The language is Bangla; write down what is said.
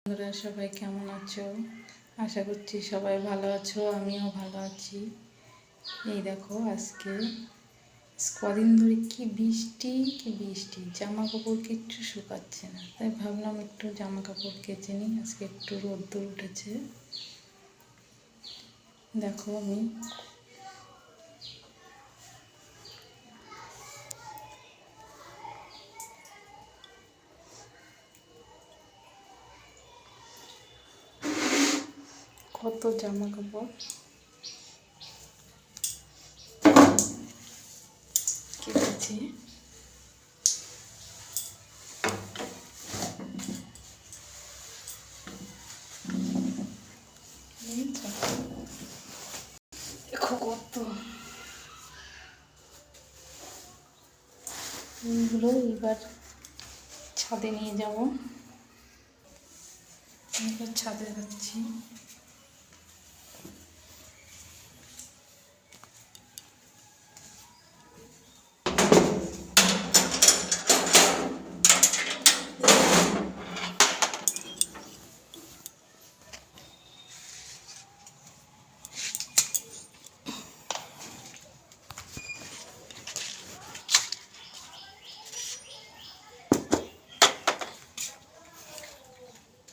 বন্ধুরা সবাই কেমন আছো? আশা করছি সবাই ভালো আছো, আমিও ভালো আছি। এই দেখো আজকে কদিন ধরে কি বৃষ্টি, জামা কাপড় কিচ্ছু শুকাচ্ছে না, তাই ভাবলাম একটু জামা কাপড় কেচে নিই। আজকে একটু রোদ্দুর উঠেছে, দেখো আমি কত জামা কাপড় কেটেছি। দেখো কত, এইগুলো এবার ছাদে নিয়ে যাব। এবার ছাদে যাচ্ছি।